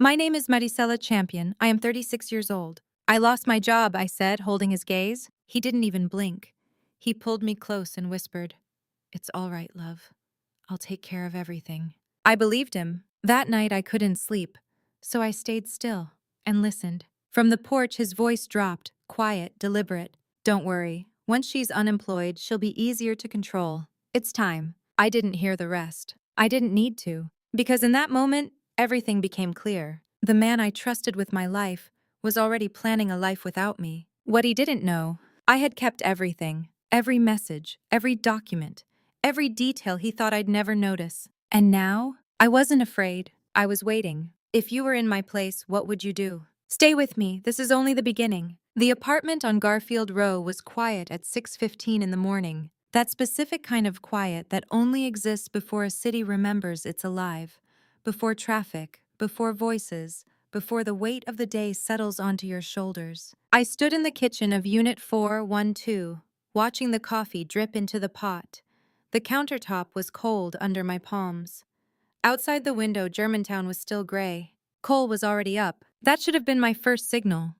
My name is Marisela Champion. I am 36 years old. I lost my job, I said, holding his gaze. He didn't even blink. He pulled me close and whispered, "It's all right, love. I'll take care of everything." I believed him. That night I couldn't sleep, so I stayed still and listened. From the porch, his voice dropped, quiet, deliberate. "Don't worry. Once she's unemployed, she'll be easier to control. It's time." I didn't hear the rest. I didn't need to, because in that moment, everything became clear. The man I trusted with my life was already planning a life without me. What he didn't know, I had kept everything, every message, every document, every detail he thought I'd never notice. And now, I wasn't afraid. I was waiting. If you were in my place, what would you do? Stay with me. This is only the beginning. The apartment on Garfield Row was quiet at 6:15 in the morning. That specific kind of quiet that only exists before a city remembers it's alive, before traffic, before voices, before the weight of the day settles onto your shoulders. I stood in the kitchen of Unit 412, watching the coffee drip into the pot. The countertop was cold under my palms. Outside the window, Germantown was still gray. Cole was already up. That should have been my first signal.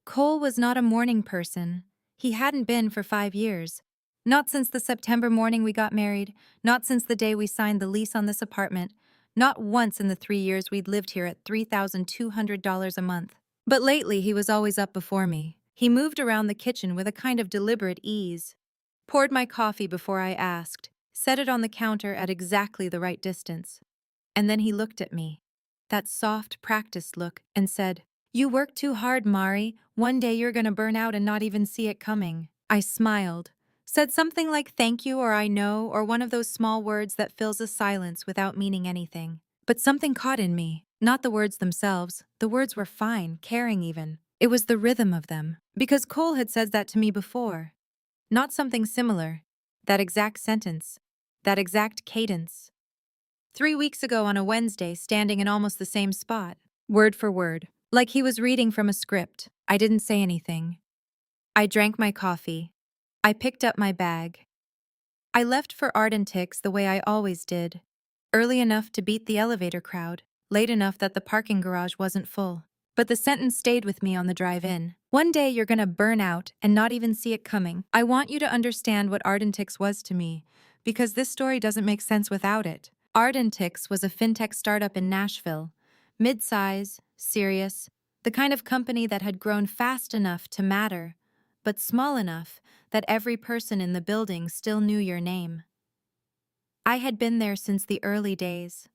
Cole was not a morning person. He hadn't been for 5 years. Not since the September morning we got married, not since the day we signed the lease on this apartment, not once in the 3 years we'd lived here at $3,200 a month. But lately he was always up before me. He moved around the kitchen with a kind of deliberate ease. Poured my coffee before I asked, set it on the counter at exactly the right distance. And then he looked at me, that soft, practiced look, and said, "You work too hard, Mari. One day you're gonna burn out and not even see it coming." I smiled, said something like thank you or I know or one of those small words that fills a silence without meaning anything. But something caught in me, not the words themselves. The words were fine, caring even. It was the rhythm of them, because Cole had said that to me before. Not something similar. That exact sentence. That exact cadence. 3 weeks ago on a Wednesday, standing in almost the same spot. Word for word. Like he was reading from a script. I didn't say anything. I drank my coffee. I picked up my bag. I left for Ardentix the way I always did. Early enough to beat the elevator crowd. Late enough that the parking garage wasn't full. But the sentence stayed with me on the drive in. One day you're gonna burn out and not even see it coming. I want you to understand what Ardentix was to me, because this story doesn't make sense without it. Ardentix was a fintech startup in Nashville. Mid-size, serious, the kind of company that had grown fast enough to matter, but small enough that every person in the building still knew your name. I had been there since the early days.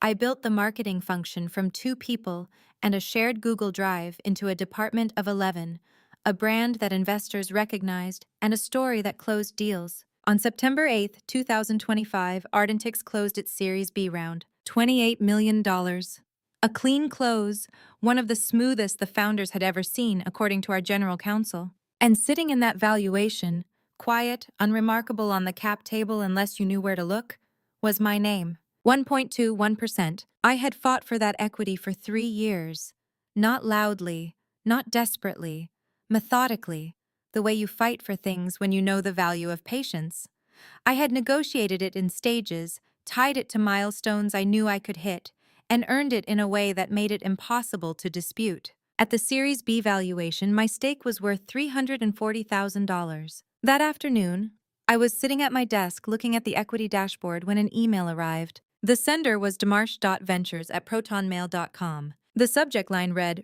I built the marketing function from 2 people and a shared Google Drive into a department of 11, a brand that investors recognized, and a story that closed deals. On September 8, 2025, Ardentix closed its Series B round, $28 million. A clean close, one of the smoothest the founders had ever seen, according to our general counsel. And sitting in that valuation, quiet, unremarkable on the cap table unless you knew where to look, was my name. 1.21%. I had fought for that equity for 3 years. Not loudly, not desperately, methodically, the way you fight for things when you know the value of patience. I had negotiated it in stages, tied it to milestones I knew I could hit, and earned it in a way that made it impossible to dispute. At the Series B valuation, my stake was worth $340,000. That afternoon, I was sitting at my desk looking at the equity dashboard when an email arrived. The sender was demarche.ventures@protonmail.com. The subject line read,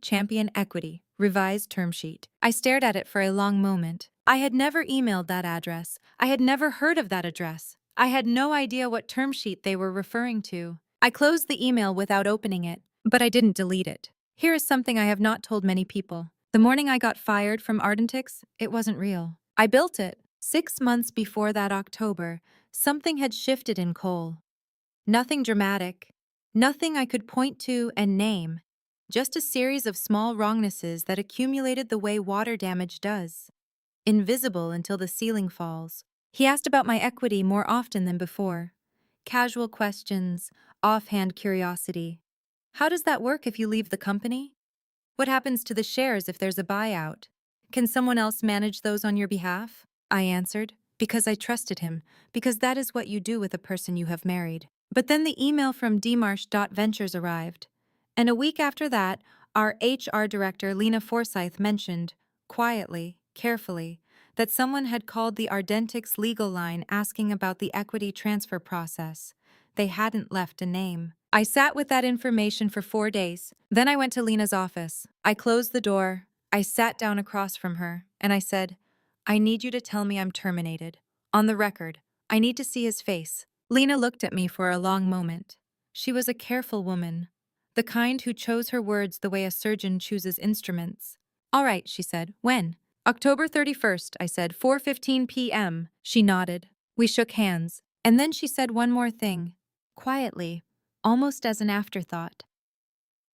Champion Equity, Revised Term Sheet. I stared at it for a long moment. I had never emailed that address. I had never heard of that address. I had no idea what term sheet they were referring to. I closed the email without opening it, but I didn't delete it. Here is something I have not told many people. The morning I got fired from Ardentix, it wasn't real. I built it. 6 months before that October, something had shifted in Cole. Nothing dramatic, nothing I could point to and name, just a series of small wrongnesses that accumulated the way water damage does. Invisible until the ceiling falls. He asked about my equity more often than before. Casual questions, offhand curiosity. How does that work if you leave the company? What happens to the shares if there's a buyout? Can someone else manage those on your behalf? I answered, because I trusted him, because that is what you do with a person you have married. But then the email from demarche.ventures arrived. And a week after that, our HR director, Lena Forsyth, mentioned, quietly, carefully, that someone had called the Ardentics legal line asking about the equity transfer process. They hadn't left a name. I sat with that information for 4 days. Then I went to Lena's office. I closed the door. I sat down across from her, and I said, I need you to tell me I'm terminated. On the record, I need to see his face. Lena looked at me for a long moment. She was a careful woman, the kind who chose her words the way a surgeon chooses instruments. All right, she said. When? October 31st, I said. 4:15 p.m. She nodded. We shook hands. And then she said one more thing. Quietly, almost as an afterthought.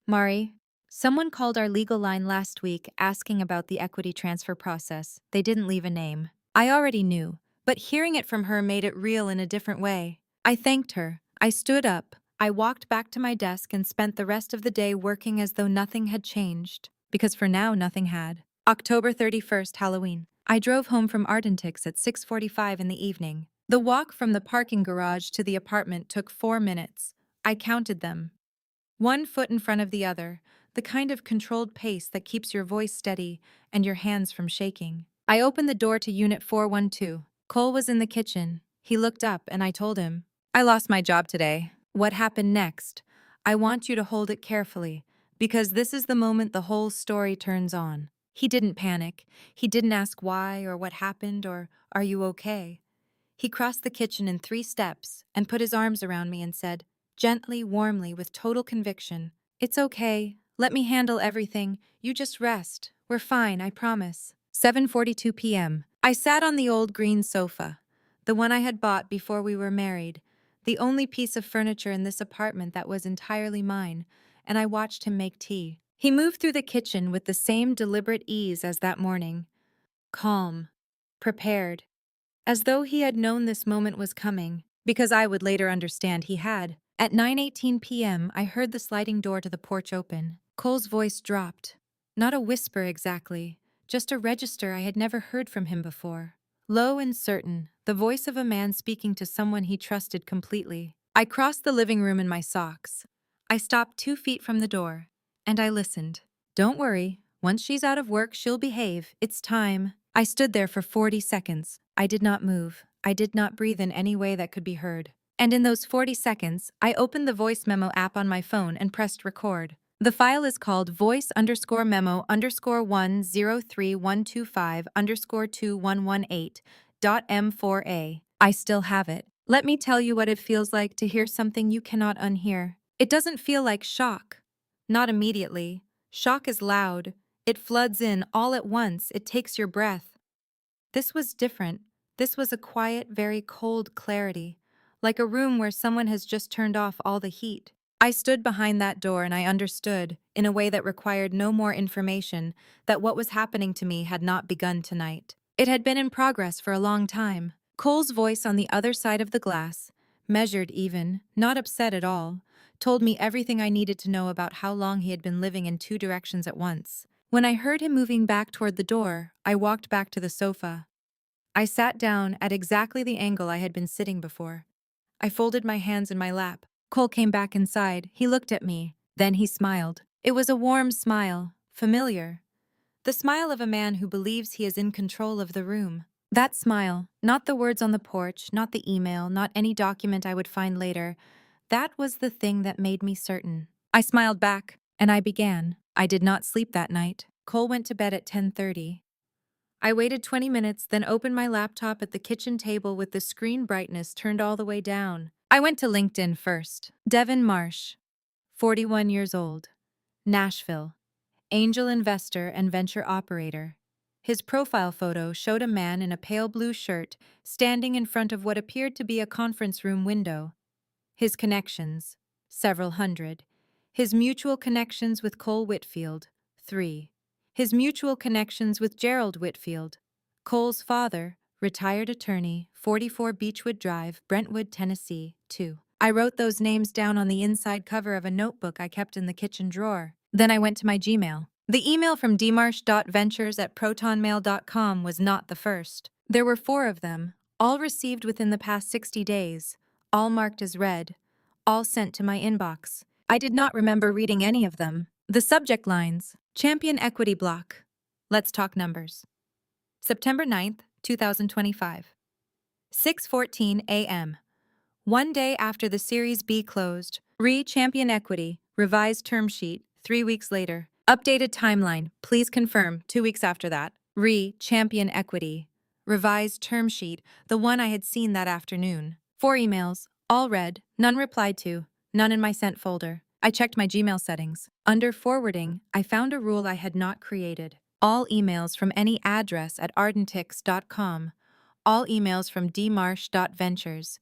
Mari, someone called our legal line last week asking about the equity transfer process. They didn't leave a name. I already knew, but hearing it from her made it real in a different way. I thanked her. I stood up. I walked back to my desk and spent the rest of the day working as though nothing had changed. Because for now, nothing had. October 31st, Halloween. I drove home from Ardentics at 6:45 in the evening. The walk from the parking garage to the apartment took 4 minutes. I counted them. One foot in front of the other, the kind of controlled pace that keeps your voice steady and your hands from shaking. I opened the door to Unit 412. Cole was in the kitchen. He looked up and I told him, I lost my job today. What happened next? I want you to hold it carefully, because this is the moment the whole story turns on. He didn't panic. He didn't ask why or what happened or, are you okay? He crossed the kitchen in 3 steps and put his arms around me and said, gently, warmly, with total conviction, it's okay. Let me handle everything. You just rest. We're fine, I promise. 7:42 p.m. I sat on the old green sofa, the one I had bought before we were married, the only piece of furniture in this apartment that was entirely mine, and I watched him make tea. He moved through the kitchen with the same deliberate ease as that morning, calm, prepared, as though he had known this moment was coming, because I would later understand he had. At 9:18 p.m., I heard the sliding door to the porch open. Cole's voice dropped. Not a whisper exactly, just a register I had never heard from him before. Low and certain, the voice of a man speaking to someone he trusted completely. I crossed the living room in my socks. I stopped 2 feet from the door, and I listened. Don't worry, once she's out of work, she'll behave. It's time. I stood there for 40 seconds. I did not move. I did not breathe in any way that could be heard. And in those 40 seconds, I opened the voice memo app on my phone and pressed record. The file is called voice_memo_103125_2118.m4a. I still have it. Let me tell you what it feels like to hear something you cannot unhear. It doesn't feel like shock. Not immediately. Shock is loud. It floods in all at once. It takes your breath. This was different. This was a quiet, very cold clarity, like a room where someone has just turned off all the heat. I stood behind that door and I understood, in a way that required no more information, that what was happening to me had not begun tonight. It had been in progress for a long time. Cole's voice on the other side of the glass, measured even, not upset at all, told me everything I needed to know about how long he had been living in 2 directions at once. When I heard him moving back toward the door, I walked back to the sofa. I sat down at exactly the angle I had been sitting before. I folded my hands in my lap. Cole came back inside. He looked at me. Then he smiled. It was a warm smile, familiar. The smile of a man who believes he is in control of the room. That smile, not the words on the porch, not the email, not any document I would find later, that was the thing that made me certain. I smiled back, and I began. I did not sleep that night. Cole went to bed at 10:30. I waited 20 minutes, then opened my laptop at the kitchen table with the screen brightness turned all the way down. I went to LinkedIn first. Devin Marsh, 41 years old, Nashville, angel investor and venture operator. His profile photo showed a man in a pale blue shirt standing in front of what appeared to be a conference room window. His connections, several hundred. His mutual connections with Cole Whitfield, 3. His mutual connections with Gerald Whitfield, Cole's father, retired attorney, 44 Beechwood Drive, Brentwood, Tennessee, 2. I wrote those names down on the inside cover of a notebook I kept in the kitchen drawer. Then I went to my Gmail. The email from dmarsh.ventures@protonmail.com was not the first. There were 4 of them, all received within the past 60 days, all marked as read, all sent to my inbox. I did not remember reading any of them. The subject lines: Champion Equity Block. Let's talk numbers. September 9th, 2025. 6:14 a.m. One day after the Series B closed. Champion Equity. Revised term sheet. 3 weeks later. Updated timeline. Please confirm. 2 weeks after that. Champion Equity. Revised term sheet. The one I had seen that afternoon. 4 emails. All read. None replied to. None in my sent folder. I checked my Gmail settings. Under forwarding, I found a rule I had not created. All emails from any address at ardentix.com. All emails from dmarsh.ventures.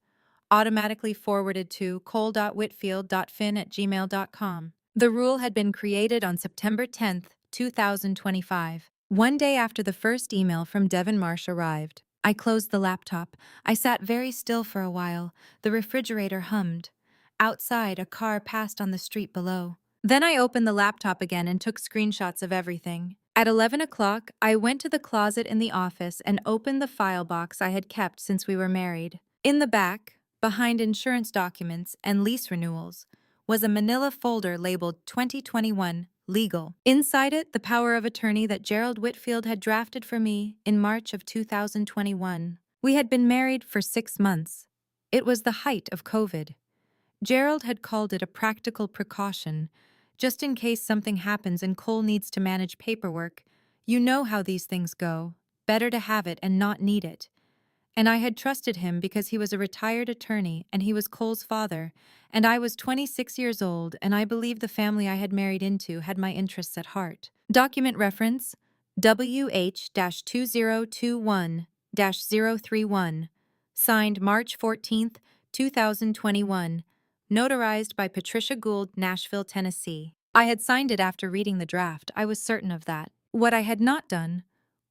Automatically forwarded to cole.whitfield.fin@gmail.com. The rule had been created on September 10th, 2025. One day after the first email from Devon Marsh arrived. I closed the laptop. I sat very still for a while. The refrigerator hummed. Outside, a car passed on the street below. Then I opened the laptop again and took screenshots of everything. At 11 o'clock, I went to the closet in the office and opened the file box I had kept since we were married. In the back, behind insurance documents and lease renewals, was a manila folder labeled 2021 Legal. Inside it, the power of attorney that Gerald Whitfield had drafted for me in March of 2021. We had been married for 6 months. It was the height of COVID. Gerald had called it a practical precaution, just in case something happens and Cole needs to manage paperwork. You know how these things go. Better to have it and not need it. And I had trusted him because he was a retired attorney and he was Cole's father, and I was 26 years old, and I believed the family I had married into had my interests at heart. Document reference: WH-2021-031. Signed March 14th, 2021. Notarized by Patricia Gould, Nashville, Tennessee. I had signed it after reading the draft. I was certain of that. What I had not done,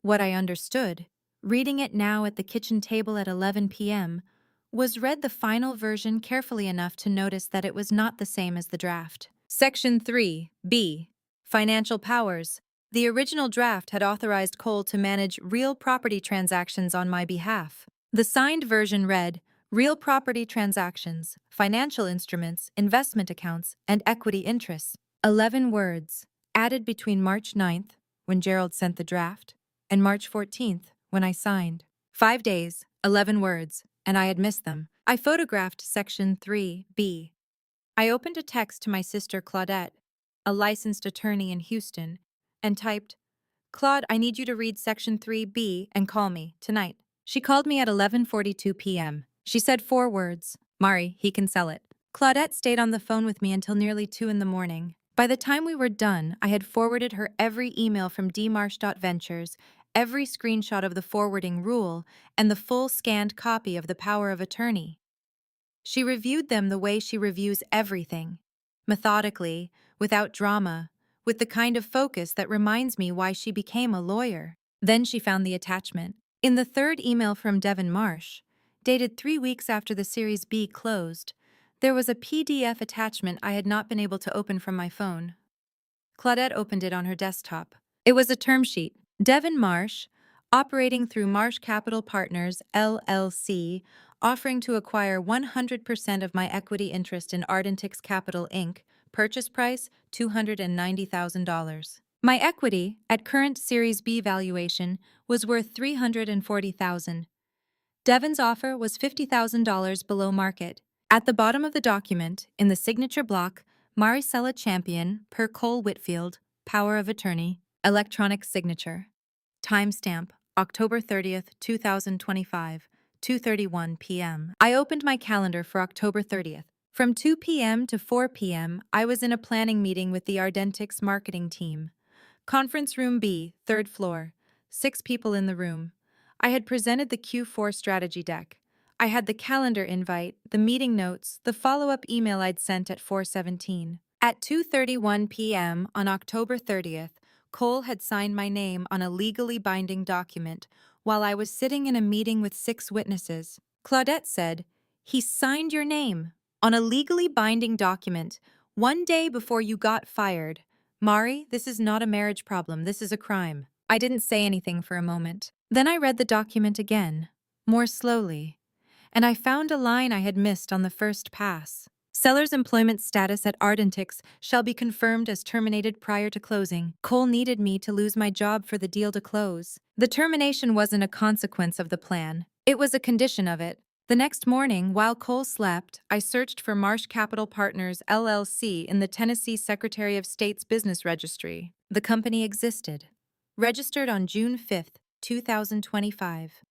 what I understood, reading it now at the kitchen table at 11 p.m., was read the final version carefully enough to notice that it was not the same as the draft. Section 3, B. Financial powers. The original draft had authorized Cole to manage real property transactions on my behalf. The signed version read, real property transactions, financial instruments, investment accounts, and equity interests. 11 words, added between March 9th, when Gerald sent the draft, and March 14th, when I signed. 5 days, 11 words, and I had missed them. I photographed Section 3B. I opened a text to my sister Claudette, a licensed attorney in Houston, and typed, "Claude, I need you to read Section 3B and call me, tonight." She called me at 11:42 p.m. She said 4 words, "Mari, he can sell it." Claudette stayed on the phone with me until nearly 2 in the morning. By the time we were done, I had forwarded her every email from dmarsh.ventures, every screenshot of the forwarding rule, and the full scanned copy of the power of attorney. She reviewed them the way she reviews everything, methodically, without drama, with the kind of focus that reminds me why she became a lawyer. Then she found the attachment. In the third email from Devon Marsh, dated 3 weeks after the Series B closed, there was a PDF attachment I had not been able to open from my phone. Claudette opened it on her desktop. It was a term sheet. Devon Marsh, operating through Marsh Capital Partners, LLC, offering to acquire 100% of my equity interest in Ardentix Capital, Inc., purchase price $290,000. My equity, at current Series B valuation, was worth $340,000. Devon's offer was $50,000 below market. At the bottom of the document, in the signature block, Marisela Champion, per Cole Whitfield, power of attorney, electronic signature. Timestamp, October 30th, 2025, 2:31 p.m. I opened my calendar for October 30th. From 2 p.m. to 4 p.m., I was in a planning meeting with the Ardentix marketing team. Conference room B, 3rd floor. 6 people in the room. I had presented the Q4 strategy deck. I had the calendar invite, the meeting notes, the follow-up email I'd sent at 4:17. At 2:31 p.m. on October 30th, Cole had signed my name on a legally binding document while I was sitting in a meeting with 6 witnesses. Claudette said, "He signed your name on a legally binding document 1 day before you got fired. Mari, this is not a marriage problem, this is a crime." I didn't say anything for a moment. Then I read the document again, more slowly, and I found a line I had missed on the first pass. Seller's employment status at Ardentix shall be confirmed as terminated prior to closing. Cole needed me to lose my job for the deal to close. The termination wasn't a consequence of the plan. It was a condition of it. The next morning, while Cole slept, I searched for Marsh Capital Partners, LLC in the Tennessee Secretary of State's business registry. The company existed. Registered on June 5, 2025.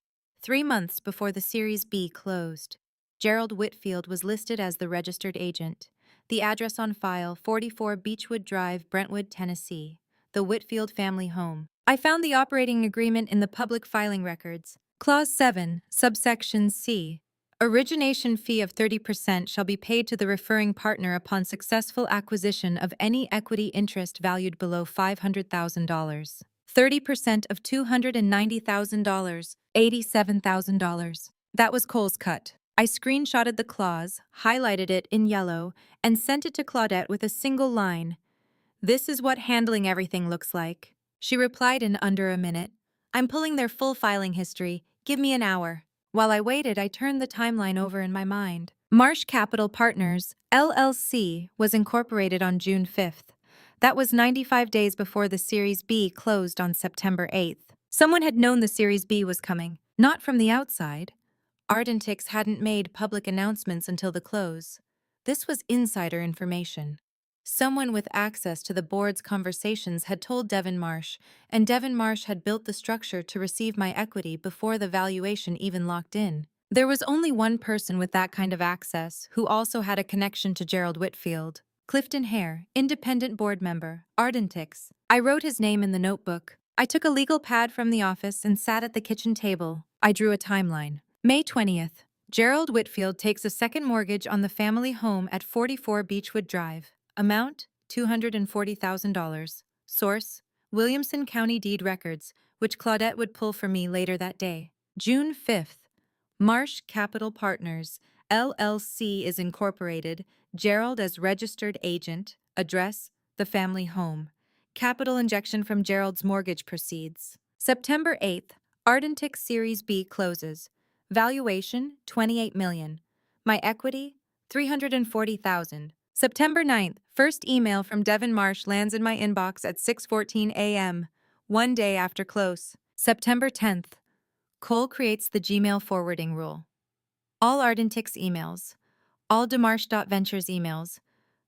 3 months before the Series B closed. Gerald Whitfield was listed as the registered agent. The address on file, 44 Beechwood Drive, Brentwood, Tennessee. The Whitfield family home. I found the operating agreement in the public filing records. Clause 7, subsection C. Origination fee of 30% shall be paid to the referring partner upon successful acquisition of any equity interest valued below $500,000. 30% of $290,000, $87,000. That was Cole's cut. I screenshotted the clause, highlighted it in yellow, and sent it to Claudette with a single line. "This is what handling everything looks like." She replied in under a minute. "I'm pulling their full filing history. Give me an hour." While I waited, I turned the timeline over in my mind. Marsh Capital Partners, LLC, was incorporated on June 5th. That was 95 days before the Series B closed on September 8th. Someone had known the Series B was coming, not from the outside. Ardentix hadn't made public announcements until the close. This was insider information. Someone with access to the board's conversations had told Devin Marsh, and Devin Marsh had built the structure to receive my equity before the valuation even locked in. There was only one person with that kind of access who also had a connection to Gerald Whitfield. Clifton Hare, independent board member, Ardentix. I wrote his name in the notebook. I took a legal pad from the office and sat at the kitchen table. I drew a timeline. May 20th. Gerald Whitfield takes a second mortgage on the family home at 44 Beechwood Drive. Amount, $240,000. Source, Williamson County Deed Records, which Claudette would pull for me later that day. June 5th. Marsh Capital Partners, LLC is incorporated. Gerald as registered agent. Address, the family home. Capital injection from Gerald's mortgage proceeds. September 8th. Ardentix Series B closes. Valuation, $28 million. My equity, $340,000. September 9th, first email from Devin Marsh lands in my inbox at 6:14 a.m., one day after close. September 10th, Cole creates the Gmail forwarding rule. All Ardentix emails, all Demarsh.Ventures emails,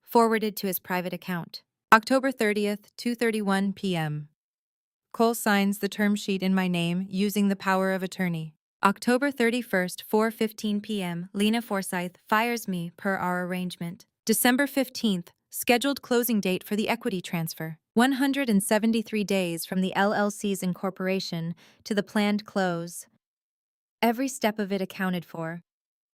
forwarded to his private account. October 30th, 2:31 p.m. Cole signs the term sheet in my name using the power of attorney. October 31st, 4:15 p.m., Lena Forsyth fires me per our arrangement. December 15th, scheduled closing date for the equity transfer. 173 days from the LLC's incorporation to the planned close. Every step of it accounted for.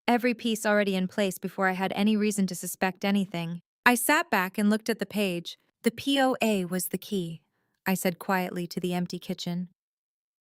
Every piece already in place before I had any reason to suspect anything. I sat back and looked at the page. The POA was the key, I said quietly to the empty kitchen.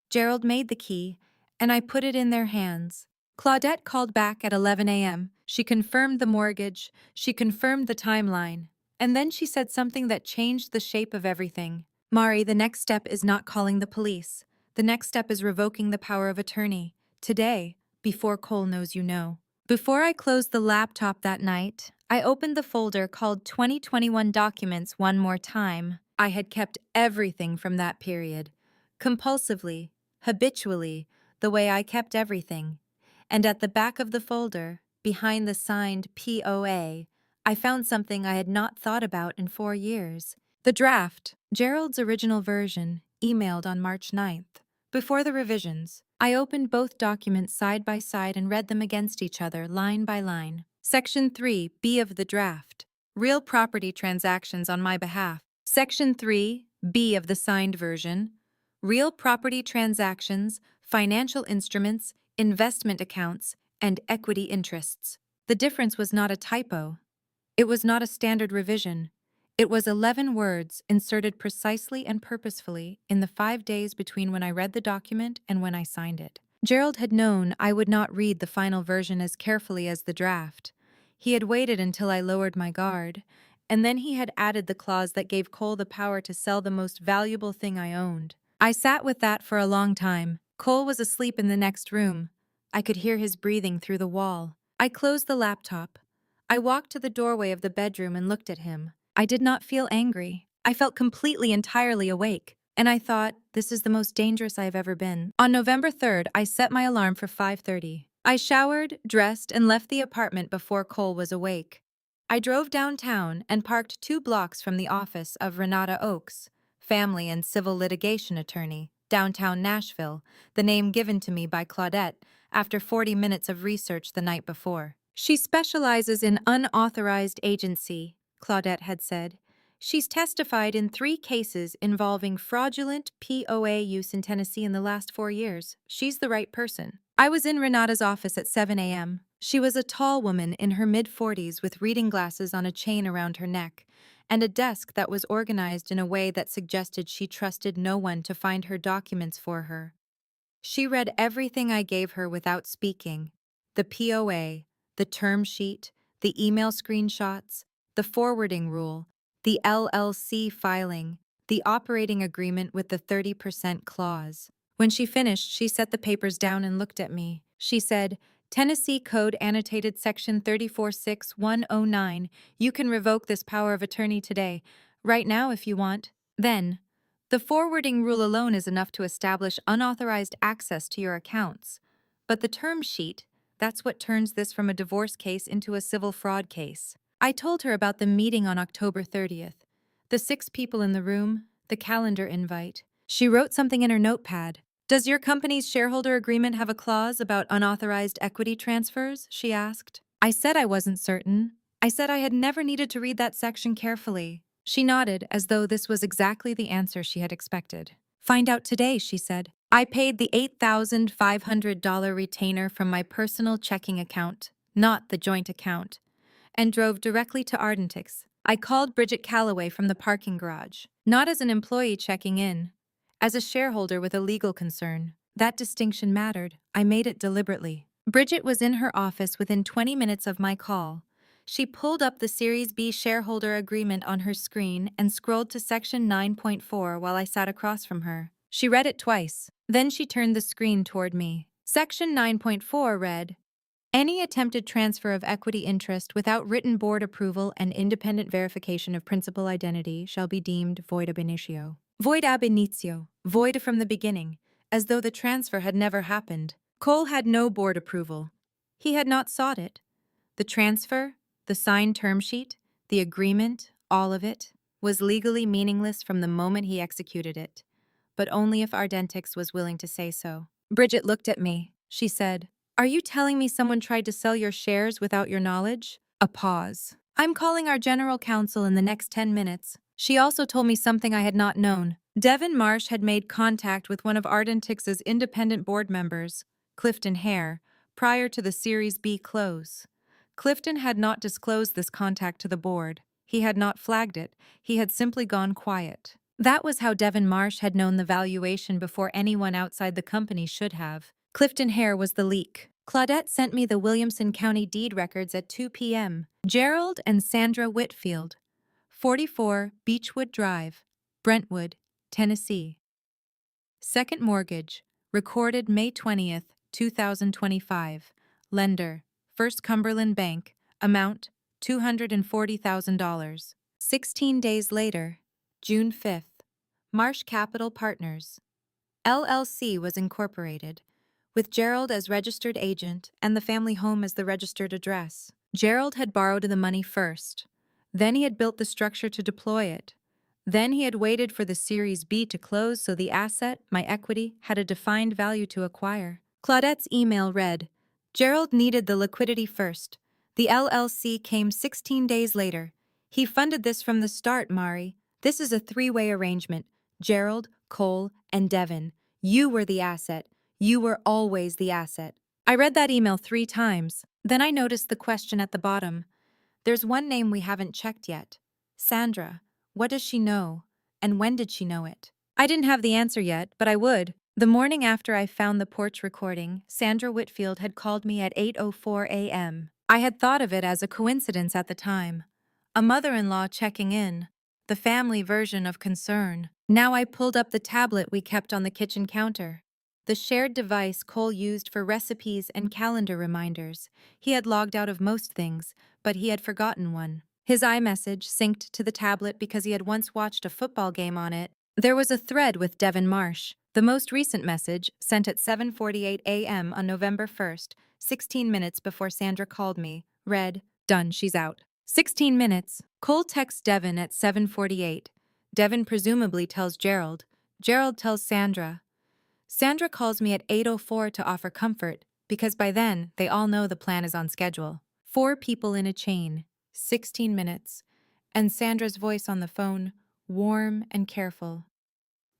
Gerald made the key, and I put it in their hands. Claudette called back at 11 a.m. She confirmed the mortgage, she confirmed the timeline, and then she said something that changed the shape of everything. "Mari, the next step is not calling the police. The next step is revoking the power of attorney. Today, before Cole knows you know." Before I closed the laptop that night, I opened the folder called 2021 Documents one more time. I had kept everything from that period. Compulsively, habitually, the way I kept everything. And at the back of the folder, behind the signed POA, I found something I had not thought about in 4 years. The draft, Gerald's original version, emailed on March 9th. Before the revisions, I opened both documents side by side and read them against each other, line by line. Section 3, B of the draft. Real property transactions on my behalf. Section 3, B of the signed version. Real property transactions, financial instruments, investment accounts, and equity interests. The difference was not a typo. It was not a standard revision. It was 11 words inserted precisely and purposefully in the 5 days between when I read the document and when I signed it. Gerald had known I would not read the final version as carefully as the draft. He had waited until I lowered my guard, and then he had added the clause that gave Cole the power to sell the most valuable thing I owned. I sat with that for a long time. Cole was asleep in the next room. I could hear his breathing through the wall. I closed the laptop. I walked to the doorway of the bedroom and looked at him. I did not feel angry. I felt completely entirely awake. And I thought, this is the most dangerous I have ever been. On November 3rd, I set my alarm for 5:30. I showered, dressed, and left the apartment before Cole was awake. I drove downtown and parked 2 blocks from the office of Renata Oakes, family and civil litigation attorney, downtown Nashville, the name given to me by Claudette after 40 minutes of research the night before. She specializes in unauthorized agency, Claudette had said. She's testified in 3 cases involving fraudulent POA use in Tennessee in the last 4 years. She's the right person. I was in Renata's office at 7 a.m. She was a tall woman in her mid-40s with reading glasses on a chain around her neck, and a desk that was organized in a way that suggested she trusted no one to find her documents for her. She read everything I gave her without speaking: the POA, the term sheet, the email screenshots, the forwarding rule, the LLC filing, the operating agreement with the 30% clause. When she finished, she set the papers down and looked at me. She said, Tennessee Code Annotated Section 346109, you can revoke this power of attorney today, right now if you want. Then, the forwarding rule alone is enough to establish unauthorized access to your accounts. But the term sheet, that's what turns this from a divorce case into a civil fraud case. I told her about the meeting on October 30th. The 6 people in the room, the calendar invite. She wrote something in her notepad. Does your company's shareholder agreement have a clause about unauthorized equity transfers? She asked. I said I wasn't certain. I said I had never needed to read that section carefully. She nodded as though this was exactly the answer she had expected. Find out today, she said. I paid the $8,500 retainer from my personal checking account, not the joint account, and drove directly to Ardentix. I called Bridget Calloway from the parking garage, not as an employee checking in, as a shareholder with a legal concern. That distinction mattered. I made it deliberately. Bridget was in her office within 20 minutes of my call. She pulled up the Series B shareholder agreement on her screen and scrolled to Section 9.4 while I sat across from her. She read it twice. Then she turned the screen toward me. Section 9.4 read, any attempted transfer of equity interest without written board approval and independent verification of principal identity shall be deemed void ab initio. Void ab initio, void from the beginning, as though the transfer had never happened. Cole had no board approval. He had not sought it. The transfer, the signed term sheet, the agreement, all of it, was legally meaningless from the moment he executed it, but only if Ardentix was willing to say so. Bridget looked at me. She said, are you telling me someone tried to sell your shares without your knowledge? A pause. I'm calling our general counsel in the next 10 minutes. She also told me something I had not known. Devin Marsh had made contact with one of Ardentix's independent board members, Clifton Hare, prior to the Series B close. Clifton had not disclosed this contact to the board. He had not flagged it. He had simply gone quiet. That was how Devin Marsh had known the valuation before anyone outside the company should have. Clifton Hare was the leak. Claudette sent me the Williamson County deed records at 2 p.m. Gerald and Sandra Whitfield, 44 Beechwood Drive, Brentwood, Tennessee. Second mortgage, recorded May 20th, 2025. Lender, First Cumberland Bank, amount $240,000. 16 days later, June 5th, Marsh Capital Partners, LLC was incorporated, with Gerald as registered agent and the family home as the registered address. Gerald had borrowed the money first. Then he had built the structure to deploy it. Then he had waited for the Series B to close so the asset, my equity, had a defined value to acquire. Claudette's email read, Gerald needed the liquidity first. The LLC came 16 days later. He funded this from the start, Mari. This is a 3-way arrangement. Gerald, Cole, and Devin. You were the asset. You were always the asset. I read that email 3 times. Then I noticed the question at the bottom. There's one name we haven't checked yet. Sandra. What does she know? And when did she know it? I didn't have the answer yet, but I would. The morning after I found the porch recording, Sandra Whitfield had called me at 8:04 a.m. I had thought of it as a coincidence at the time. A mother-in-law checking in. The family version of concern. Now I pulled up the tablet we kept on the kitchen counter. the shared device Cole used for recipes and calendar reminders. He had logged out of most things, but he had forgotten one. His iMessage synced to the tablet because he had once watched a football game on it. There was a thread with Devin Marsh. The most recent message, sent at 7:48 a.m. on November 1st, 16 minutes before Sandra called me, read, "Done, she's out." 16 minutes. Cole texts Devin at 7:48. Devin presumably tells Gerald. Gerald tells Sandra. Sandra calls me at 8:04 to offer comfort, because by then, they all know the plan is on schedule. 4 people in a chain. 16 minutes. And Sandra's voice on the phone, warm and careful.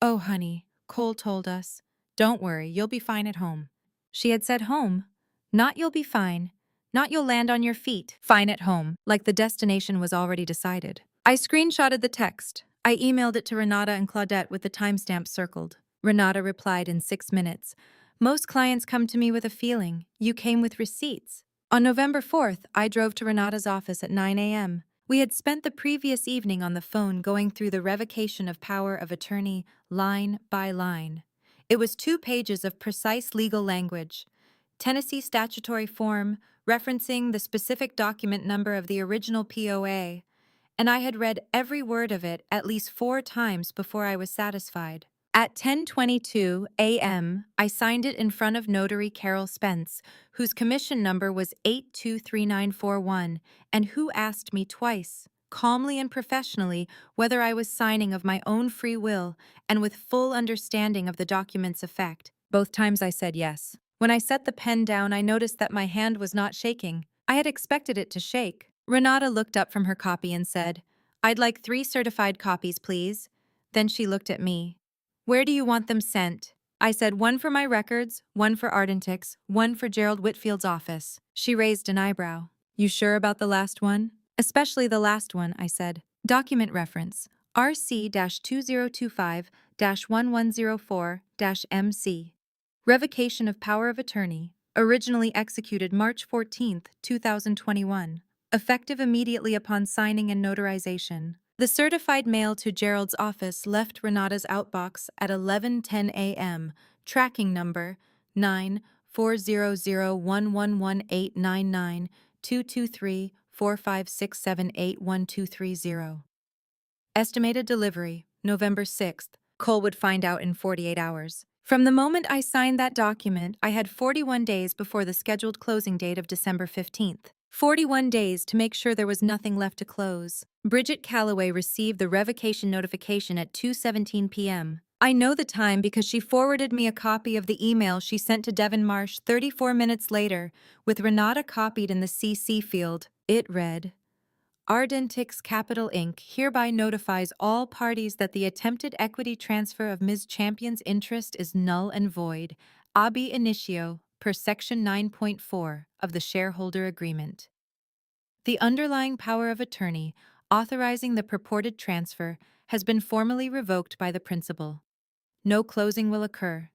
"Oh, honey," Cole told us. "Don't worry, you'll be fine at home." She had said home. Not you'll be fine. Not you'll land on your feet. Fine at home, like the destination was already decided. I screenshotted the text. I emailed it to Renata and Claudette with the timestamp circled. Renata replied in 6 minutes. "Most clients come to me with a feeling. You came with receipts." On November 4th, I drove to Renata's office at 9 a.m. We had spent the previous evening on the phone going through the revocation of power of attorney line by line. It was 2 pages of precise legal language. Tennessee statutory form referencing the specific document number of the original POA, and I had read every word of it at least 4 times before I was satisfied. At 10:22 a.m., I signed it in front of Notary Carol Spence, whose commission number was 823941, and who asked me twice, calmly and professionally, whether I was signing of my own free will and with full understanding of the document's effect. Both times I said yes. When I set the pen down, I noticed that my hand was not shaking. I had expected it to shake. Renata looked up from her copy and said, "I'd like 3 certified copies, please." Then she looked at me. "Where do you want them sent?" I said, "1 for my records, 1 for Ardentics, 1 for Gerald Whitfield's office." She raised an eyebrow. "You sure about the last one?" "Especially the last one," I said. Document reference, RC-2025-1104-MC. Revocation of Power of Attorney, originally executed March 14, 2021. Effective immediately upon signing and notarization. The certified mail to Gerald's office left Renata's outbox at 11:10 a.m., tracking number 94001118992234567812330. Estimated delivery, November 6th. Cole would find out in 48 hours. From the moment I signed that document, I had 41 days before the scheduled closing date of December 15th. 41 days to make sure there was nothing left to close. Bridget Calloway received the revocation notification at 2:17 p.m. I know the time because she forwarded me a copy of the email she sent to Devin Marsh 34 minutes later, with Renata copied in the CC field. It read, "Ardentics Capital Inc. hereby notifies all parties that the attempted equity transfer of Ms. Champion's interest is null and void, ab initio, per Section 9.4 of the shareholder agreement. The underlying power of attorney authorizing the purported transfer has been formally revoked by the principal. No closing will occur.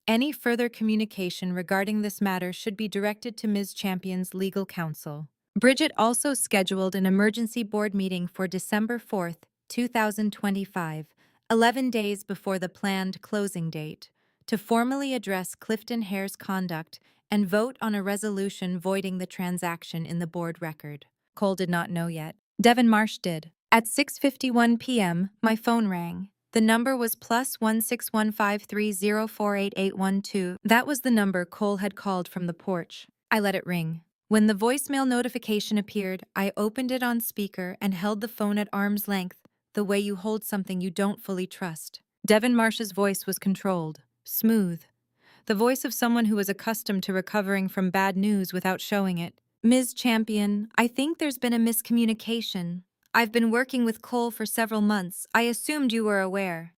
Any further communication regarding this matter should be directed to Ms. Champion's legal counsel." Bridget also scheduled an emergency board meeting for December 4th, 2025, 11 days before the planned closing date, to formally address Clifton Hare's conduct and vote on a resolution voiding the transaction in the board record. Cole did not know yet. Devin Marsh did. At 6:51 p.m., my phone rang. The number was +16153048812. That was the number Cole had called from the porch. I let it ring. When the voicemail notification appeared, I opened it on speaker and held the phone at arm's length, the way you hold something you don't fully trust. Devin Marsh's voice was controlled, smooth. The voice of someone who was accustomed to recovering from bad news without showing it. "Ms. Champion, I think there's been a miscommunication. I've been working with Cole for several months. I assumed you were aware.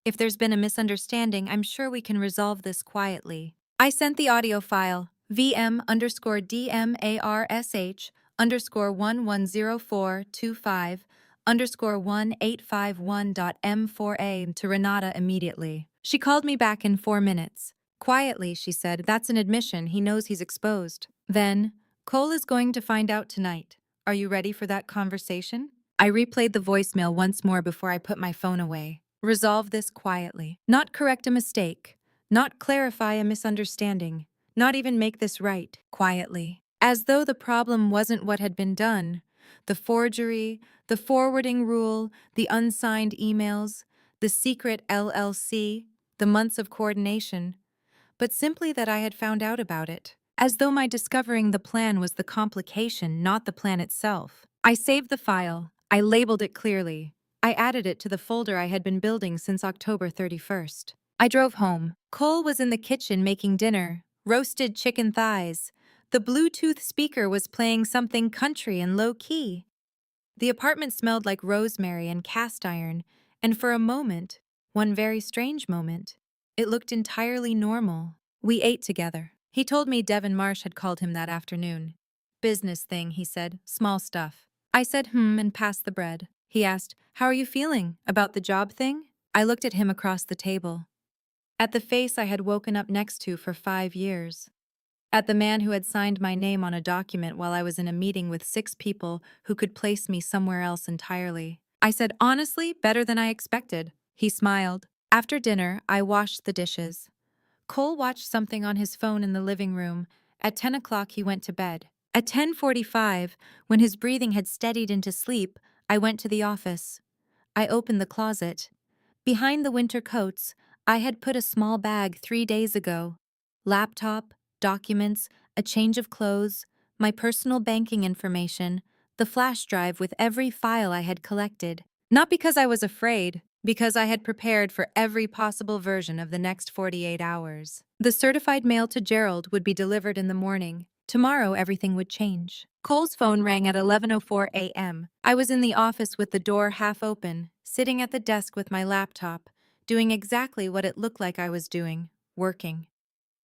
If there's been a misunderstanding, I'm sure we can resolve this quietly." I sent the audio file, VM_DMARSH_110425_1851.m4a to Renata immediately. She called me back in 4 minutes. Quietly, she said, "That's an admission. He knows he's exposed." Then, "Cole is going to find out tonight. Are you ready for that conversation?" I replayed the voicemail once more before I put my phone away. Resolve this quietly. Not correct a mistake. not clarify a misunderstanding, not even make this right, quietly. As though the problem wasn't what had been done. The forgery, the forwarding rule, the unsigned emails, the secret LLC, the months of coordination, but simply that I had found out about it. As though my discovering the plan was the complication, not the plan itself. I saved the file. I labeled it clearly. I added it to the folder I had been building since October 31st. I drove home. Cole was in the kitchen making dinner, roasted chicken thighs. The Bluetooth speaker was playing something country and low-key. The apartment smelled like rosemary and cast iron, and for a moment, one very strange moment, it looked entirely normal. We ate together. He told me Devin Marsh had called him that afternoon. Business thing, he said, small stuff. I said and passed the bread. He asked, how are you feeling? About the job thing? I looked at him across the table. At the face I had woken up next to for 5 years. At the man who had signed my name on a document while I was in a meeting with 6 people who could place me somewhere else entirely. I said, honestly, better than I expected. He smiled. After dinner, I washed the dishes. Cole watched something on his phone in the living room. At 10 o'clock, he went to bed. At 10:45, when his breathing had steadied into sleep, I went to the office. I opened the closet. Behind the winter coats, I had put a small bag 3 days ago. Laptop, documents, a change of clothes, my personal banking information, the flash drive with every file I had collected. Not because I was afraid, because I had prepared for every possible version of the next 48 hours. The certified mail to Gerald would be delivered in the morning. Tomorrow everything would change. Cole's phone rang at 11:04 a.m. I was in the office with the door half open, sitting at the desk with my laptop, doing exactly what it looked like I was doing, working.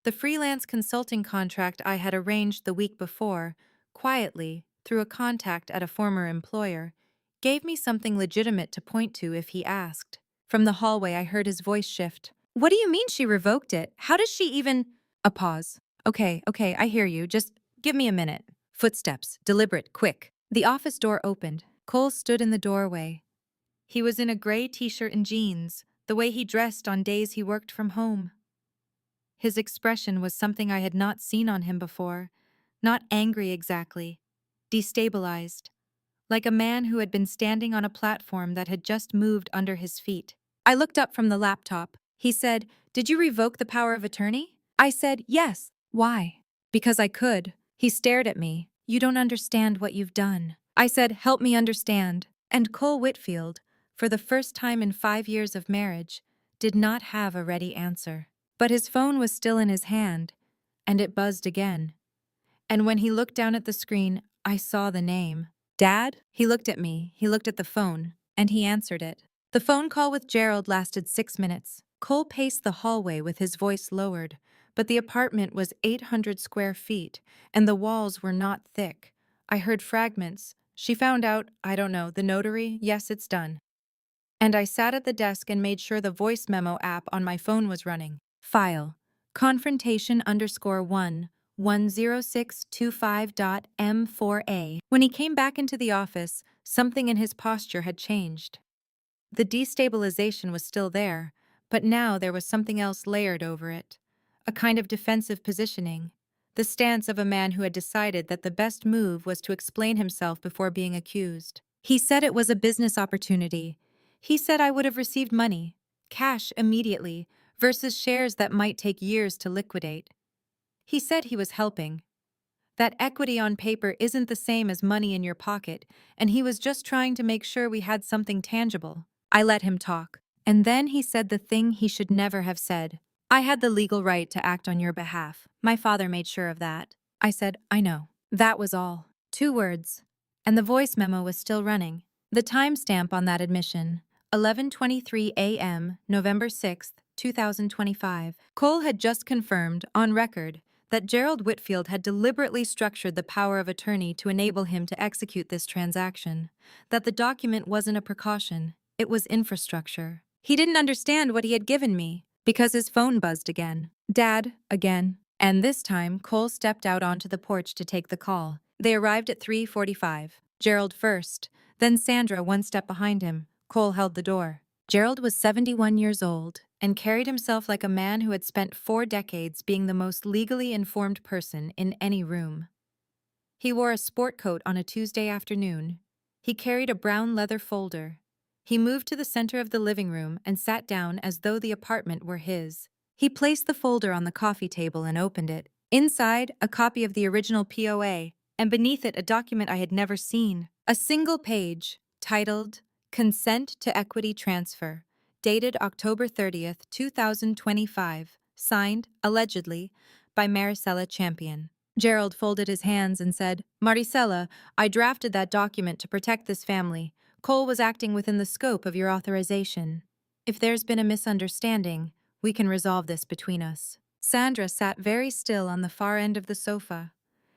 The freelance consulting contract I had arranged the week before, quietly, through a contact at a former employer, gave me something legitimate to point to if he asked. From the hallway I heard his voice shift. What do you mean she revoked it? How does she even… A pause. Okay, I hear you. Just give me a minute. Footsteps, deliberate, quick. The office door opened. Cole stood in the doorway. He was in a gray t-shirt and jeans, the way he dressed on days he worked from home. His expression was something I had not seen on him before, not angry exactly, destabilized, like a man who had been standing on a platform that had just moved under his feet. I looked up from the laptop. He said, "Did you revoke the power of attorney?" I said, "Yes." "Why?" "Because I could." He stared at me. "You don't understand what you've done." I said, "Help me understand." And Cole Whitfield, for the first time in 5 years of marriage, did not have a ready answer. But his phone was still in his hand, and it buzzed again. And when he looked down at the screen, I saw the name. "Dad?" He looked at me, he looked at the phone, and he answered it. The phone call with Gerald lasted 6 minutes. Cole paced the hallway with his voice lowered, but the apartment was 800 square feet, and the walls were not thick. I heard fragments. She found out, I don't know, the notary? Yes, it's done. And I sat at the desk and made sure the voice memo app on my phone was running. File. Confrontation_1 10625.m4a. When he came back into the office, something in his posture had changed. The destabilization was still there, but now there was something else layered over it. A kind of defensive positioning. The stance of a man who had decided that the best move was to explain himself before being accused. He said it was a business opportunity. He said I would have received money, cash immediately, versus shares that might take years to liquidate. He said he was helping. That equity on paper isn't the same as money in your pocket, and he was just trying to make sure we had something tangible. I let him talk. And then he said the thing he should never have said. I had the legal right to act on your behalf. My father made sure of that. I said, I know. That was all. 2 words. And the voice memo was still running. The timestamp on that admission, 11:23 a.m., November 6, 2025. Cole had just confirmed, on record, that Gerald Whitfield had deliberately structured the power of attorney to enable him to execute this transaction, that the document wasn't a precaution, it was infrastructure. He didn't understand what he had given me, because his phone buzzed again. Dad, again. And this time, Cole stepped out onto the porch to take the call. They arrived at 3:45. Gerald first, then Sandra 1 step behind him. Cole held the door. Gerald was 71 years old, and carried himself like a man who had spent 4 decades being the most legally informed person in any room. He wore a sport coat on a Tuesday afternoon. He carried a brown leather folder. He moved to the center of the living room and sat down as though the apartment were his. He placed the folder on the coffee table and opened it. Inside, a copy of the original POA, and beneath it a document I had never seen. A single page, titled Consent to Equity Transfer, dated October 30th, 2025, signed, allegedly, by Marisela Champion. Gerald folded his hands and said, "Marisela, I drafted that document to protect this family. Cole was acting within the scope of your authorization. If there's been a misunderstanding, we can resolve this between us." Sandra sat very still on the far end of the sofa.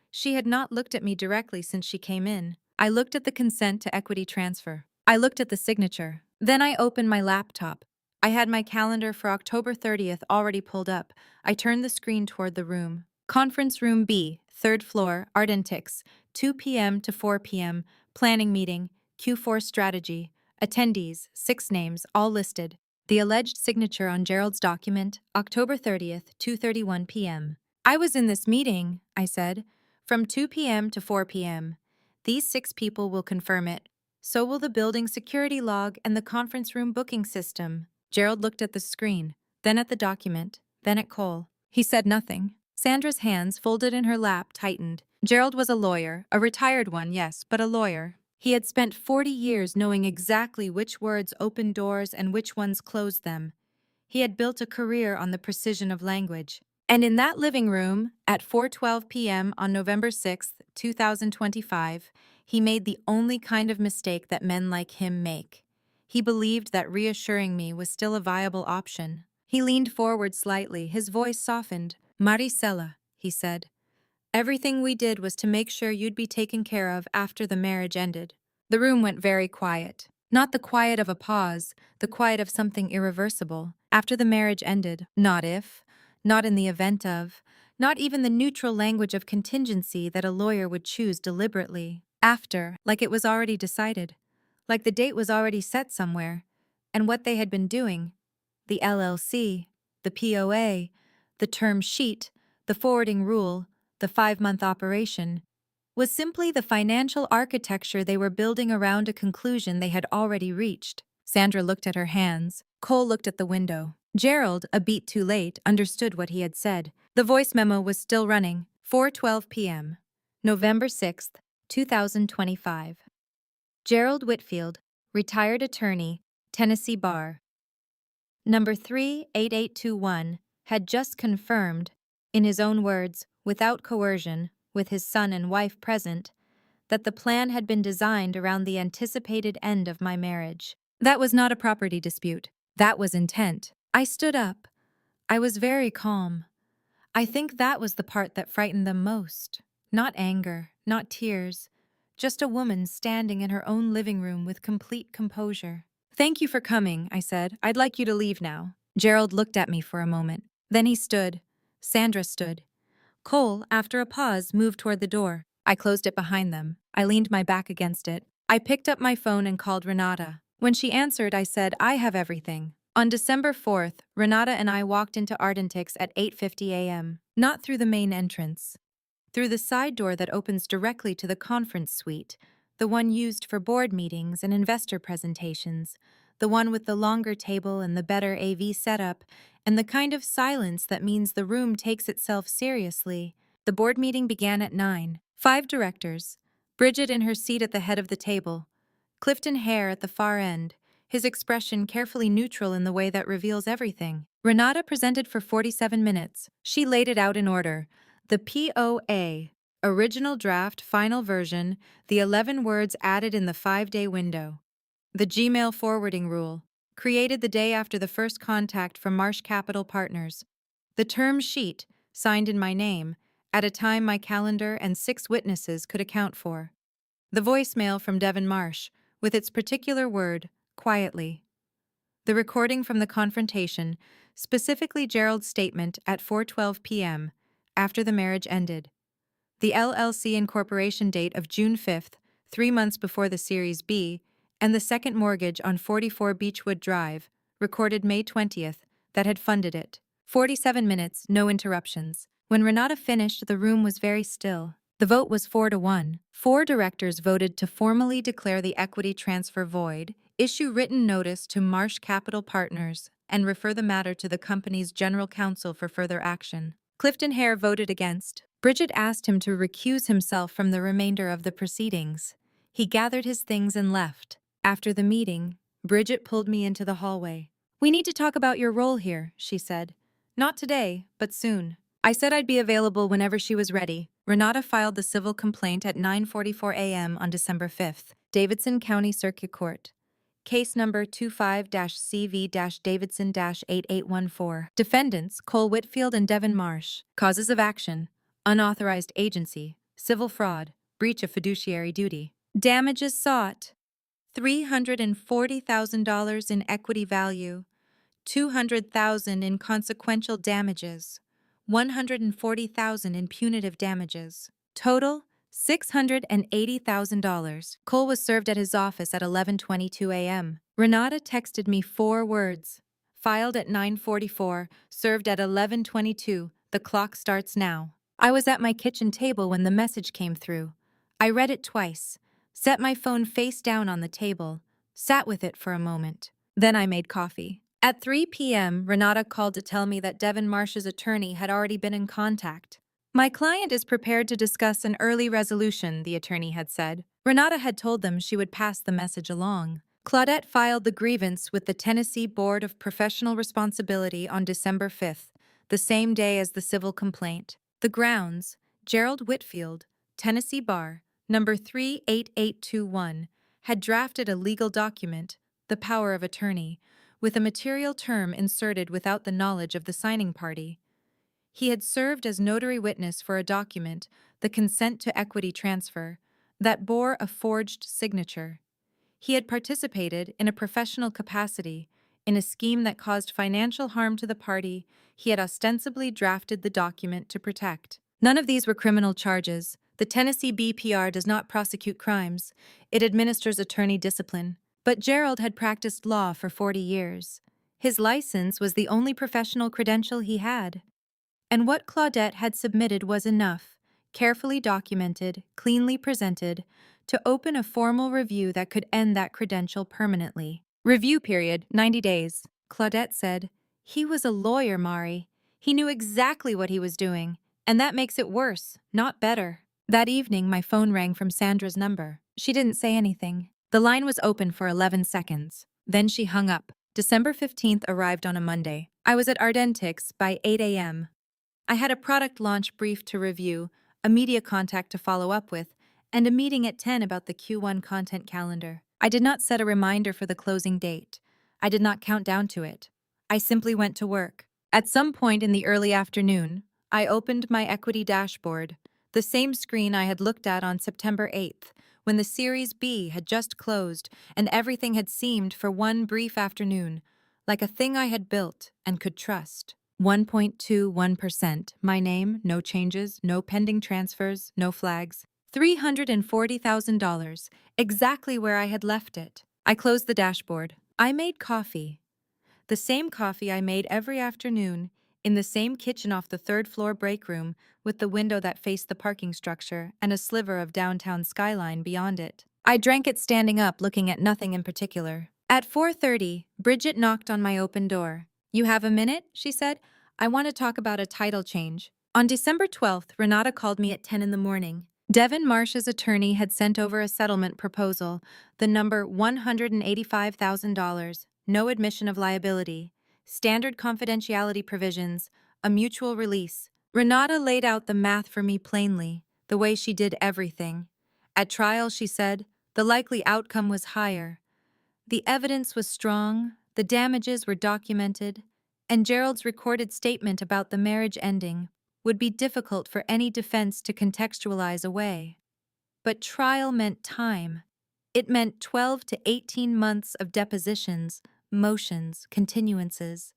She had not looked at me directly since she came in. I looked at the consent to equity transfer. I looked at the signature. Then I opened my laptop. I had my calendar for October 30th already pulled up. I turned the screen toward the room. Conference Room B, 3rd floor, Ardentix, 2 p.m. to 4 p.m., planning meeting, Q4 strategy, attendees, 6 names, all listed. The alleged signature on Gerald's document, October 30th, 2:31 p.m. "I was in this meeting," I said, "from 2 p.m. to 4 p.m. These 6 people will confirm it. So will the building security log and the conference room booking system." Gerald looked at the screen, then at the document, then at Cole. He said nothing. Sandra's hands, folded in her lap, tightened. Gerald was a lawyer, a retired one, yes, but a lawyer. He had spent 40 years knowing exactly which words opened doors and which ones closed them. He had built a career on the precision of language. And in that living room, at 4:12 p.m. on November 6th, 2025, he made the only kind of mistake that men like him make. He believed that reassuring me was still a viable option. He leaned forward slightly, his voice softened. "Marisela," he said, "everything we did was to make sure you'd be taken care of after the marriage ended." The room went very quiet. Not the quiet of a pause, the quiet of something irreversible. After the marriage ended, not if, not in the event of, not even the neutral language of contingency that a lawyer would choose deliberately. After, like it was already decided, like the date was already set somewhere, and what they had been doing, the LLC, the POA, the term sheet, the forwarding rule, the 5-month operation, was simply the financial architecture they were building around a conclusion they had already reached. Sandra looked at her hands. Cole looked at the window. Gerald, a beat too late, understood what he had said. The voice memo was still running. 4:12 p.m. November 6th, 2025. Gerald Whitfield, retired attorney, Tennessee Bar. Number 38821 had just confirmed, in his own words, without coercion, with his son and wife present, that the plan had been designed around the anticipated end of my marriage. That was not a property dispute. That was intent. I stood up. I was very calm. I think that was the part that frightened them most. Not anger, not tears, just a woman standing in her own living room with complete composure. "Thank you for coming," I said. "I'd like you to leave now." Gerald looked at me for a moment. Then he stood. Sandra stood. Cole, after a pause, moved toward the door. I closed it behind them. I leaned my back against it. I picked up my phone and called Renata. When she answered, I said, "I have everything." On December 4th, Renata and I walked into Ardentix at 8:50 a.m. Not through the main entrance. Through the side door that opens directly to the conference suite, the one used for board meetings and investor presentations, the one with the longer table and the better AV setup, and the kind of silence that means the room takes itself seriously. The board meeting began at 9. 5 directors. Bridget in her seat at the head of the table. Clifton Hare at the far end, his expression carefully neutral in the way that reveals everything. Renata presented for 47 minutes. She laid it out in order. The POA, original draft, final version, the 11 words added in the 5-day window. The Gmail forwarding rule, created the day after the first contact from Marsh Capital Partners. The term sheet, signed in my name, at a time my calendar and 6 witnesses could account for. The voicemail from Devin Marsh, with its particular word, quietly. The recording from the confrontation, specifically Gerald's statement at 4:12 p.m., after the marriage ended. The LLC incorporation date of June 5th, 3 months before the Series B, and the second mortgage on 44 Beechwood Drive, recorded May 20th, that had funded it. 47 minutes, no interruptions. When Renata finished, the room was very still. The vote was 4-1. 4 directors voted to formally declare the equity transfer void, issue written notice to Marsh Capital Partners, and refer the matter to the company's general counsel for further action. Clifton Hare voted against. Bridget asked him to recuse himself from the remainder of the proceedings. He gathered his things and left. After the meeting, Bridget pulled me into the hallway. "We need to talk about your role here," she said. "Not today, but soon." I said I'd be available whenever she was ready. Renata filed the civil complaint at 9:44 a.m. on December 5th, Davidson County Circuit Court. Case number 25-CV-Davidson-8814. Defendants Cole Whitfield and Devin Marsh. Causes of action: unauthorized agency, civil fraud, breach of fiduciary duty. Damages sought: $340,000 in equity value, $200,000 in consequential damages, $140,000 in punitive damages. Total $680,000. Cole was served at his office at 11:22 a.m. Renata texted me 4 words. Filed at 9:44, served at 11:22. The clock starts now. I was at my kitchen table when the message came through. I read it twice, set my phone face down on the table, sat with it for a moment. Then I made coffee. At 3 p.m., Renata called to tell me that Devin Marsh's attorney had already been in contact. "My client is prepared to discuss an early resolution," the attorney had said. Renata had told them she would pass the message along. Claudette filed the grievance with the Tennessee Board of Professional Responsibility on December 5th, the same day as the civil complaint. The grounds: Gerald Whitfield, Tennessee Bar, number 38821, had drafted a legal document, the power of attorney, with a material term inserted without the knowledge of the signing party. He had served as notary witness for a document, the consent to equity transfer, that bore a forged signature. He had participated in a professional capacity in a scheme that caused financial harm to the party he had ostensibly drafted the document to protect. None of these were criminal charges. The Tennessee BPR does not prosecute crimes. It administers attorney discipline. But Gerald had practiced law for 40 years. His license was the only professional credential he had. And what Claudette had submitted was enough, carefully documented, cleanly presented, to open a formal review that could end that credential permanently. Review period, 90 days. Claudette said, "He was a lawyer, Mari. He knew exactly what he was doing, and that makes it worse, not better." That evening, my phone rang from Sandra's number. She didn't say anything. The line was open for 11 seconds. Then she hung up. December 15th arrived on a Monday. I was at Ardentics by 8 a.m. I had a product launch brief to review, a media contact to follow up with, and a meeting at 10 about the Q1 content calendar. I did not set a reminder for the closing date. I did not count down to it. I simply went to work. At some point in the early afternoon, I opened my equity dashboard, the same screen I had looked at on September 8th, when the Series B had just closed and everything had seemed, for one brief afternoon, like a thing I had built and could trust. 1.21%. My name, no changes, no pending transfers, no flags. $340,000, exactly where I had left it. I closed the dashboard. I made coffee. The same coffee I made every afternoon, in the same kitchen off the 3rd floor break room, with the window that faced the parking structure and a sliver of downtown skyline beyond it. I drank it standing up, looking at nothing in particular. At 4:30, Bridget knocked on my open door. "You have a minute?" she said. "I want to talk about a title change." On December 12th, Renata called me at 10 in the morning. Devin Marsh's attorney had sent over a settlement proposal, the number $185,000, no admission of liability, standard confidentiality provisions, a mutual release. Renata laid out the math for me plainly, the way she did everything. At trial, she said, the likely outcome was higher. The evidence was strong, the damages were documented, and Gerald's recorded statement about the marriage ending would be difficult for any defense to contextualize away. But trial meant time. It meant 12 to 18 months of depositions, motions, continuances.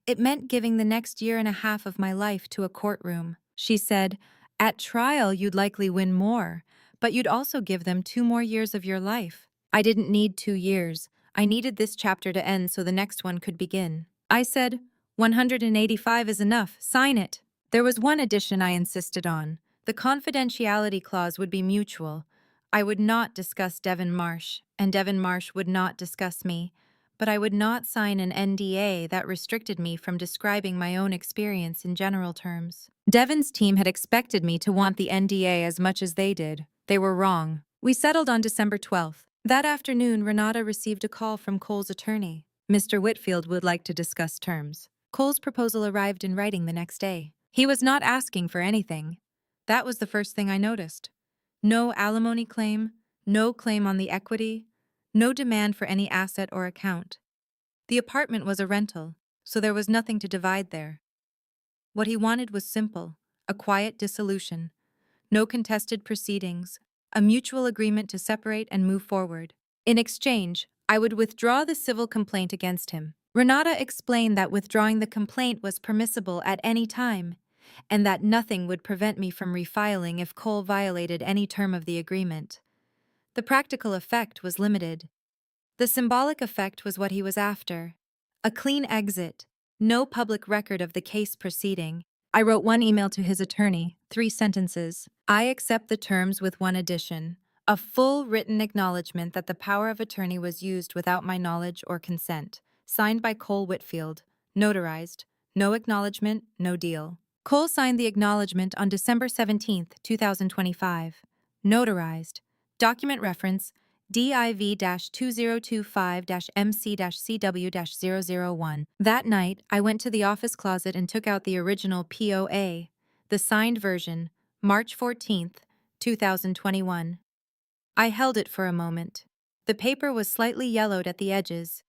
It meant giving the next year and a half of my life to a courtroom. She said, "At trial, you'd likely win more, but you'd also give them 2 more years of your life." I didn't need 2 years. I needed this chapter to end so the next one could begin. I said, 185 is enough. Sign it. There was one addition I insisted on. The confidentiality clause would be mutual. I would not discuss Devon Marsh, and Devon Marsh would not discuss me, but I would not sign an NDA that restricted me from describing my own experience in general terms. Devon's team had expected me to want the NDA as much as they did. They were wrong. We settled on December 12th. That afternoon, Renata received a call from Cole's attorney. Mr. Whitfield would like to discuss terms. Cole's proposal arrived in writing the next day. He was not asking for anything. That was the first thing I noticed. No alimony claim, no claim on the equity, no demand for any asset or account. The apartment was a rental, so there was nothing to divide there. What he wanted was simple, a quiet dissolution, no contested proceedings, a mutual agreement to separate and move forward. In exchange, I would withdraw the civil complaint against him. Renata explained that withdrawing the complaint was permissible at any time, and that nothing would prevent me from refiling if Cole violated any term of the agreement. The practical effect was limited. The symbolic effect was what he was after. A clean exit, no public record of the case proceeding. I wrote one email to his attorney, 3 sentences. I accept the terms with one addition. A full written acknowledgement that the power of attorney was used without my knowledge or consent. Signed by Cole Whitfield. Notarized. No acknowledgement, no deal. Cole signed the acknowledgement on December 17, 2025. Notarized. Document reference DIV-2025-MC-CW-001. That night, I went to the office closet and took out the original POA, the signed version, March 14, 2021. I held it for a moment. The paper was slightly yellowed at the edges.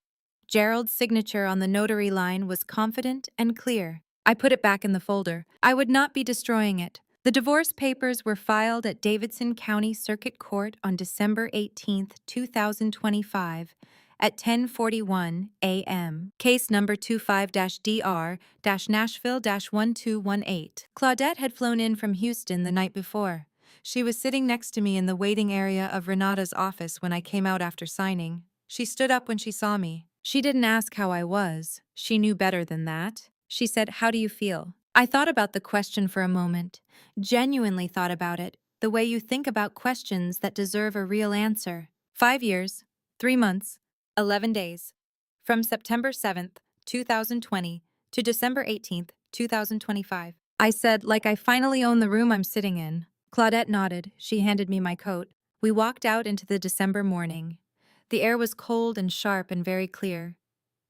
Gerald's signature on the notary line was confident and clear. I put it back in the folder. I would not be destroying it. The divorce papers were filed at Davidson County Circuit Court on December 18, 2025 at 10:41 a.m. Case number 25-DR-Nashville-1218. Claudette had flown in from Houston the night before. She was sitting next to me in the waiting area of Renata's office when I came out after signing. She stood up when she saw me. She didn't ask how I was. She knew better than that. She said, "How do you feel?" I thought about the question for a moment, genuinely thought about it, the way you think about questions that deserve a real answer. 5 years, 3 months, 11 days. From September 7th, 2020 to December 18th, 2025. I said, like I finally own the room I'm sitting in. Claudette nodded. She handed me my coat. We walked out into the December morning. The air was cold and sharp and very clear.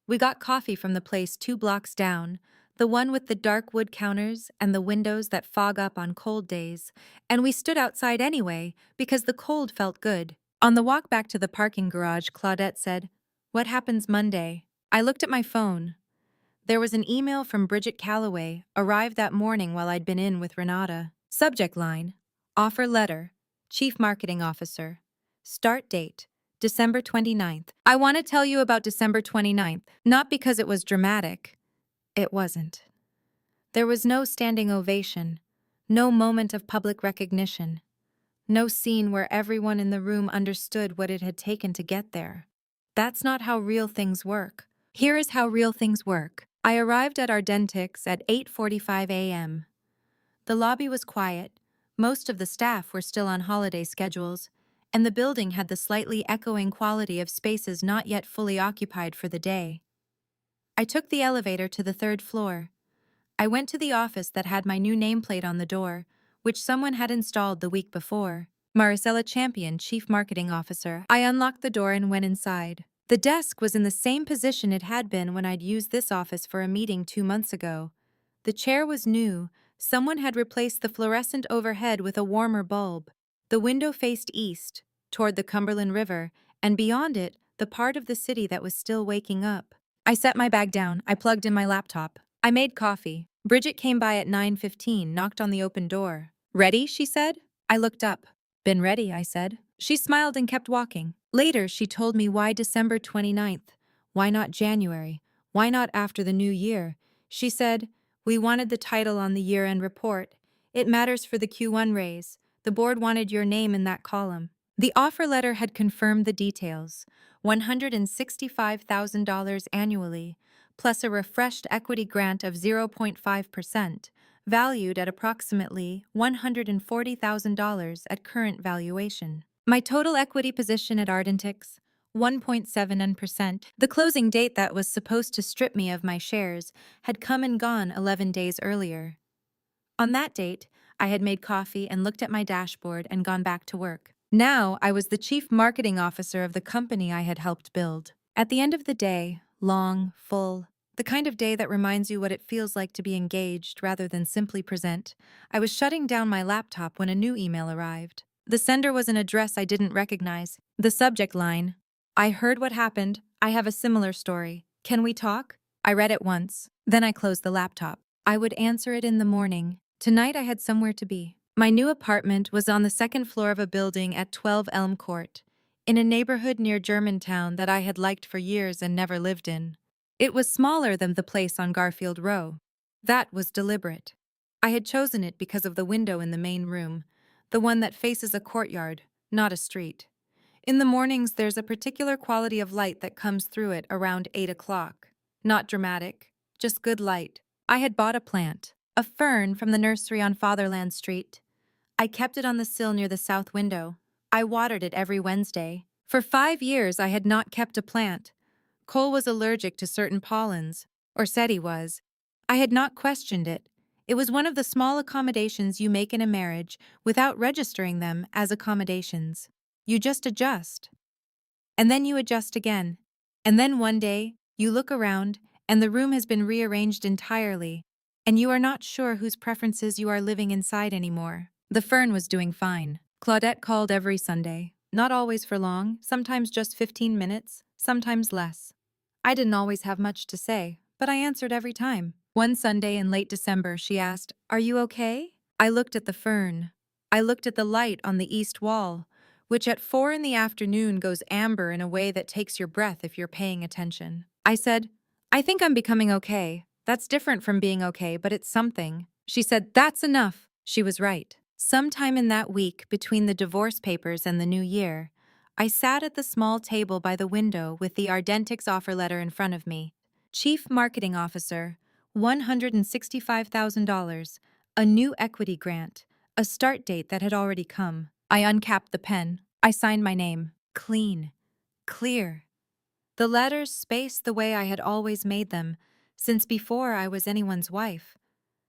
We got coffee from the place 2 blocks down, the one with the dark wood counters and the windows that fog up on cold days, and we stood outside anyway because the cold felt good. On the walk back to the parking garage, Claudette said, "What happens Monday?" I looked at my phone. There was an email from Bridget Calloway, arrived that morning while I'd been in with Renata. Subject line, offer letter, Chief Marketing Officer. Start date, December 29th. I want to tell you about December 29th, not because it was dramatic. It wasn't. There was no standing ovation, no moment of public recognition, no scene where everyone in the room understood what it had taken to get there. That's not how real things work. Here is how real things work. I arrived at Ardentics at 8:45 a.m. The lobby was quiet. Most of the staff were still on holiday schedules, and the building had the slightly echoing quality of spaces not yet fully occupied for the day. I took the elevator to the 3rd floor. I went to the office that had my new nameplate on the door, which someone had installed the week before. Marisela Champion, Chief Marketing Officer. I unlocked the door and went inside. The desk was in the same position it had been when I'd used this office for a meeting 2 months ago. The chair was new. Someone had replaced the fluorescent overhead with a warmer bulb. The window faced east, toward the Cumberland River, and beyond it, the part of the city that was still waking up. I set my bag down. I plugged in my laptop. I made coffee. Bridget came by at 9:15, knocked on the open door. "Ready?" she said. I looked up. "Been ready," I said. She smiled and kept walking. Later, she told me why December 29th. Why not January? Why not after the new year? She said, "We wanted the title on the year-end report. It matters for the Q1 raise. The board wanted your name in that column." The offer letter had confirmed the details. $165,000 annually, plus a refreshed equity grant of 0.5%, valued at approximately $140,000 at current valuation. My total equity position at Ardentix, 1.7%. The closing date that was supposed to strip me of my shares had come and gone 11 days earlier. On that date, I had made coffee and looked at my dashboard and gone back to work. Now, I was the chief marketing officer of the company I had helped build. At the end of the day, long, full, the kind of day that reminds you what it feels like to be engaged rather than simply present, I was shutting down my laptop when a new email arrived. The sender was an address I didn't recognize. The subject line: "I heard what happened. I have a similar story. Can we talk?" I read it once. Then I closed the laptop. I would answer it in the morning. Tonight I had somewhere to be. My new apartment was on the second floor of a building at 12 Elm Court, in a neighborhood near Germantown that I had liked for years and never lived in. It was smaller than the place on Garfield Row. That was deliberate. I had chosen it because of the window in the main room, the one that faces a courtyard, not a street. In the mornings, there's a particular quality of light that comes through it around 8 o'clock. Not dramatic, just good light. I had bought a plant, a fern from the nursery on Fatherland Street. I kept it on the sill near the south window. I watered it every Wednesday. For 5 years, I had not kept a plant. Cole was allergic to certain pollens, or said he was. I had not questioned it. It was one of the small accommodations you make in a marriage without registering them as accommodations. You just adjust. And then you adjust again. And then one day, you look around, and the room has been rearranged entirely, and you are not sure whose preferences you are living inside anymore. The fern was doing fine. Claudette called every Sunday. Not always for long, sometimes just 15 minutes, sometimes less. I didn't always have much to say, but I answered every time. One Sunday in late December, she asked, "Are you okay?" I looked at the fern. I looked at the light on the east wall, which at 4 in the afternoon goes amber in a way that takes your breath if you're paying attention. I said, "I think I'm becoming okay. That's different from being okay, but it's something." She said, "That's enough." She was right. Sometime in that week between the divorce papers and the new year, I sat at the small table by the window with the Ardentix offer letter in front of me. Chief Marketing Officer, $165,000, a new equity grant, a start date that had already come. I uncapped the pen. I signed my name. Clean. Clear. The letters spaced the way I had always made them, since before I was anyone's wife.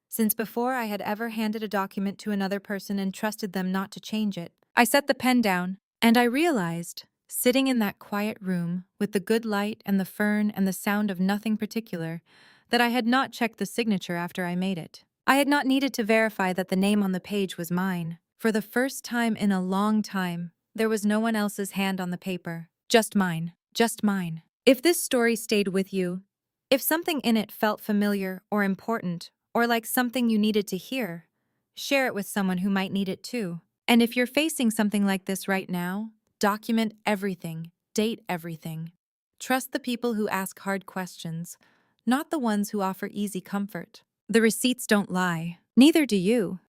Since before I had ever handed a document to another person and trusted them not to change it. I set the pen down, and I realized, sitting in that quiet room with the good light and the fern and the sound of nothing particular, that I had not checked the signature after I made it. I had not needed to verify that the name on the page was mine. For the first time in a long time, there was no one else's hand on the paper. Just mine. Just mine. If this story stayed with you, if something in it felt familiar or important, or like something you needed to hear, share it with someone who might need it too. And if you're facing something like this right now, document everything, date everything. Trust the people who ask hard questions, not the ones who offer easy comfort. The receipts don't lie. Neither do you.